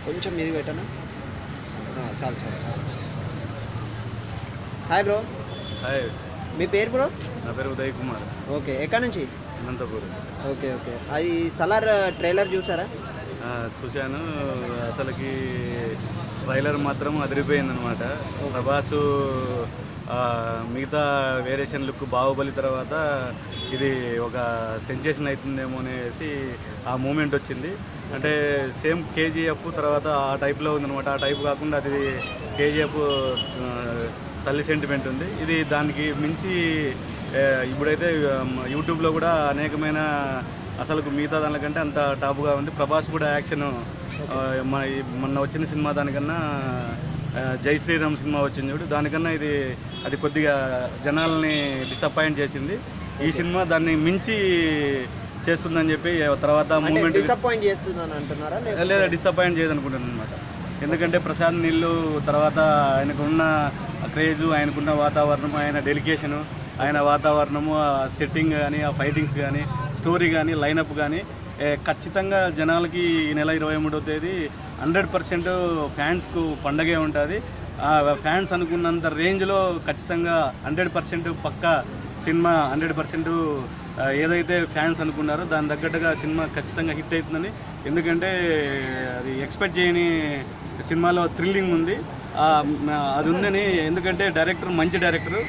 కొంచెం మీది పెట్టనా? చాలు చాలు చాలు. Hi bro. హాయ్, మీ పేరు బ్రో? నా పేరు ఉదయ్ కుమార్. ఓకే, ఎక్కడి నుంచి? అనంతపూర్. Okay okay. అది సలార్ ట్రైలర్ చూసారా? చూశాను. అసలుకి ట్రైలర్ మాత్రం అదిరిపోయిందనమాట. ప్రభాసు మిగతా వేరియేషన్ లుక్ బాహుబలి తర్వాత ఇది ఒక సెన్సేషన్ అవుతుందేమో అనేసి ఆ మూమెంట్ వచ్చింది. అంటే సేమ్ కేజీఎఫ్ తర్వాత ఆ టైప్లో ఉందనమాట. ఆ టైప్ కాకుండా అది కేజీఎఫ్ తల్లి సెంటిమెంట్ ఉంది. ఇది దానికి మించి ఇప్పుడైతే యూట్యూబ్లో కూడా అనేకమైన అసలు మిగతా దానికంటే అంత టాప్గా ఉంది. ప్రభాస్ కూడా యాక్షన్ మొన్న వచ్చిన సినిమా దానికన్నా జై శ్రీరామ్ సినిమా వచ్చింది చూడు, దానికన్నా అది కొద్దిగా జనాల్ని డిసప్పాయింట్ చేసింది. ఈ సినిమా దాన్ని మించి చేస్తుందని చెప్పి తర్వాత మూమెంట్ డిసప్పాయింట్ చేస్తుందని అంటున్నారా? లేదా డిసప్పాయింట్ చేయదనుకుంటున్నాను అనమాట. ఎందుకంటే ప్రశాంత్ నీళ్ళు తర్వాత ఆయనకున్న క్రేజు, ఆయనకున్న వాతావరణం, ఆయన డెలికేషను, ఆయన వాతావరణము, సెట్టింగ్ కానీ, ఆ ఫైటింగ్స్ కానీ, స్టోరీ కానీ, లైనప్ కానీ ఖచ్చితంగా జనాలకి ఈ నెల 23వ తేదీ 100% ఫ్యాన్స్కు పండగే ఉంటుంది. ఫ్యాన్స్ అనుకున్నంత రేంజ్లో ఖచ్చితంగా 100% పక్కా సినిమా 100% ఏదైతే ఫ్యాన్స్ అనుకున్నారో దాని తగ్గట్టుగా సినిమా ఖచ్చితంగా హిట్ అవుతుందని. ఎందుకంటే అది ఎక్స్పెక్ట్ చేయని సినిమాలో థ్రిల్లింగ్ ఉంది, అది ఉందని. ఎందుకంటే డైరెక్టర్ మంచి డైరెక్టరు,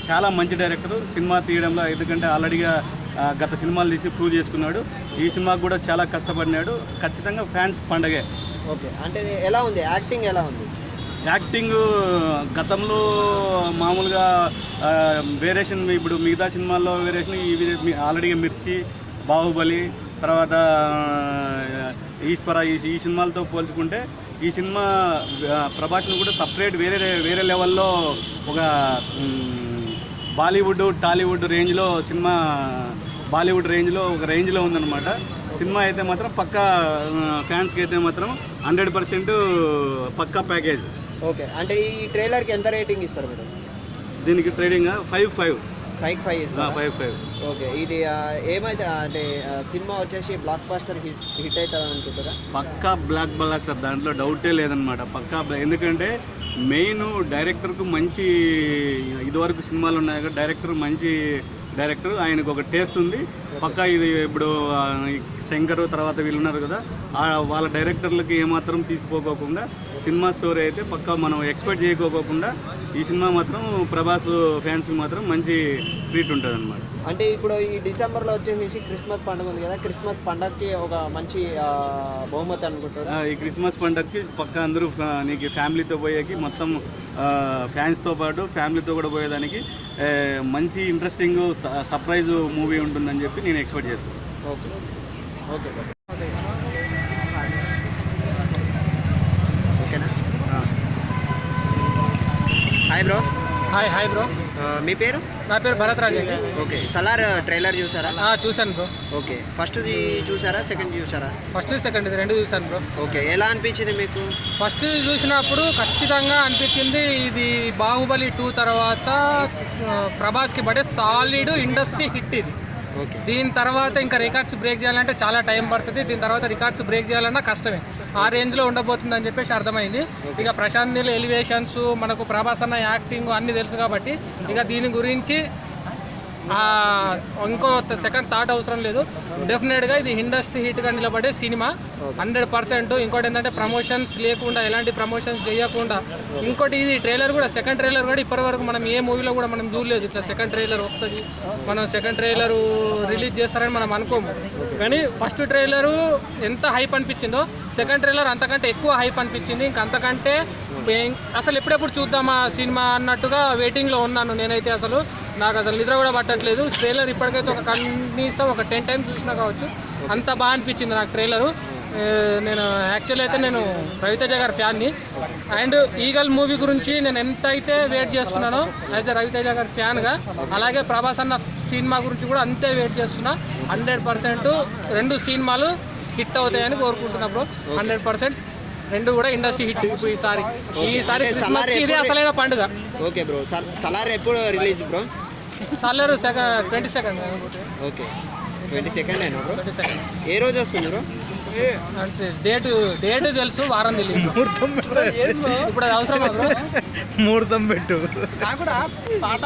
చాలా మంచి డైరెక్టరు సినిమా తీయడంలో. ఎందుకంటే ఆల్రెడీగా గత సినిమాలు తీసి ప్రూవ్ చేసుకున్నాడు. ఈ సినిమాకు కూడా చాలా కష్టపడినాడు. ఖచ్చితంగా ఫ్యాన్స్ పండగే. ఓకే, అంటే ఎలా ఉంది యాక్టింగ్? ఎలా ఉంది యాక్టింగ్? గతంలో మామూలుగా వేరియేషన్, ఇప్పుడు మిగతా సినిమాల్లో వేరియేషన్, ఆల్రెడీగా మిర్చి, బాహుబలి తర్వాత ఈశ్వర, ఈ సినిమాలతో పోల్చుకుంటే ఈ సినిమా ప్రభాస్ను కూడా సపరేట్ వేరే లెవెల్లో ఒక బాలీవుడ్ టాలీవుడ్ రేంజ్లో సినిమా, బాలీవుడ్ రేంజ్లో ఒక రేంజ్లో ఉందన్నమాట. సినిమా అయితే మాత్రం పక్కా ఫ్యాన్స్కి అయితే మాత్రం 100% పక్కా ప్యాకేజ్. ఓకే, అంటే ఈ ట్రైలర్కి ఎంత రేటింగ్ ఇస్తారు మీరు? దీనికి ట్రేడింగ్ 5/5 ఇస్తారు. 5/5. ఓకే, ఇది ఏమైతే అంటే సినిమా వచ్చేసి బ్లాక్ బాస్టర్ హిట్ అవుతుంది అనుకుంటారా? పక్కా బ్లాక్ బస్టర్, దాంట్లో డౌటే లేదనమాట. పక్కా. ఎందుకంటే మెయిన్ డైరెక్టర్కు మంచి, ఇదివరకు సినిమాలు ఉన్నాయి కదా, డైరెక్టర్ మంచి డైరెక్టర్, ఆయనకు ఒక టేస్ట్ ఉంది పక్కా. ఇది ఇప్పుడు శంకర్ తర్వాత వీళ్ళు ఉన్నారు కదా, వాళ్ళ డైరెక్టర్లకి ఏమాత్రం తీసిపోకోకుండా సినిమా స్టోరీ అయితే పక్కా మనం ఎక్స్పెక్ట్ చేయకోకుండా ఈ సినిమా మాత్రం ప్రభాస్ ఫ్యాన్స్కి మాత్రం మంచి ట్రీట్ ఉంటుంది అనమాట. అంటే ఇప్పుడు ఈ డిసెంబర్లో వచ్చేసి క్రిస్మస్ పండుగ ఉంది కదా, క్రిస్మస్ పండుగకి ఒక మంచి బహుమతి అనుకుంటారు. ఈ క్రిస్మస్ పండుగకి పక్కా అందరూ నీకు ఫ్యామిలీతో పోయేకి, మొత్తం ఫ్యాన్స్తో పాటు ఫ్యామిలీతో కూడా పోయేదానికి మంచి ఇంట్రెస్టింగ్ సర్ప్రైజ్ మూవీ ఉంటుందని చెప్పి నేను ఎక్స్పెక్ట్ చేస్తాను. ఓకే ఓకే ఓకేనా? Hi bro. Hi bro. మీ పేరు? నా పేరు భరత్ రాజ్. ఓకే, సలార్ ట్రైలర్ చూసారా? చూశాను బ్రో. ఓకే, ఫస్ట్ చూసారా, సెకండ్ చూసారా? ఫస్ట్ సెకండ్ రెండు చూశాను బ్రో. ఓకే, ఎలా అనిపించింది మీకు? ఫస్ట్ చూసినప్పుడు ఖచ్చితంగా అనిపించింది ఇది బాహుబలి 2 తర్వాత ప్రభాస్కి పడే సాలిడ్ ఇండస్ట్రీ హిట్ ఇది. దీని తర్వాత ఇంకా రికార్డ్స్ బ్రేక్ చేయాలంటే చాలా టైం పడుతుంది. దీని తర్వాత రికార్డ్స్ బ్రేక్ చేయాలన్నా కష్టమే. ఆ రేంజ్లో ఉండబోతుందని చెప్పేసి అర్థమైంది. ఇక ప్రశాంత్ నీల్ ఎలివేషన్స్, మనకు ప్రభాస్ అన్న యాక్టింగ్ అన్నీ తెలుసు కాబట్టి ఇక దీని గురించి ఇంకో సెకండ్ థాట్ అవసరం లేదు. డెఫినెట్గా ఇది ఇండస్ట్రీ హిట్గా నిలబడే సినిమా 100%. ఇంకోటి ఏంటంటే ప్రమోషన్స్ లేకుండా, ఎలాంటి ప్రమోషన్స్ చేయకుండా, ఇంకోటి ఇది ట్రైలర్ కూడా, సెకండ్ ట్రైలర్ కూడా ఇప్పటివరకు మనం ఏ మూవీలో కూడా మనం చూడలేదు. ఇట్లా సెకండ్ ట్రైలర్ వస్తుంది, మనం సెకండ్ ట్రైలర్ రిలీజ్ చేస్తారని మనం అనుకోము. కానీ ఫస్ట్ ట్రైలరు ఎంత హైప్ అనిపించిందో సెకండ్ ట్రైలర్ అంతకంటే ఎక్కువ హైప్ అనిపించింది. ఇంకంతకంటే అసలు ఎప్పుడెప్పుడు చూద్దామా సినిమా అన్నట్టుగా వెయిటింగ్లో ఉన్నాను నేనైతే. నాకు అసలు నిద్ర కూడా పట్టట్లేదు. ట్రైలర్ ఇప్పటికైతే కనీసం ఒక 10 times చూసినా కావచ్చు, అంత బాగా అనిపించింది నాకు ట్రైలరు. నేను యాక్చువల్లీ అయితే నేను రవితేజ గారి ఫ్యాన్ని. అండ్ ఈగల్ మూవీ గురించి నేను ఎంత అయితే వెయిట్ చేస్తున్నానో యాజ్ ఎ రవితేజ గారి ఫ్యాన్గా, అలాగే ప్రభాస్ అన్న సినిమా గురించి కూడా అంతే వెయిట్ చేస్తున్నా. 100% రెండు సినిమాలు హిట్ అవుతాయని కోరుకుంటున్నా బ్రో. 100% రెండు కూడా ఇండస్ట్రీ హిట్. ఇప్పుడు ఈసారి ఇదే అసలైన పండుగ. ఓకే బ్రో, సలార్ ఎప్పుడు release bro? Salaar 22nd. Okay, 22nd అయినా బ్రో? ఏ రోజు వస్తుంది బ్రో? అంటే డేటు తెలుసు, వారం తెలియదు. ఇప్పుడు అది అవసరమా బ్రో? ముహూర్తం పెట్టు. నాకు కూడా పాట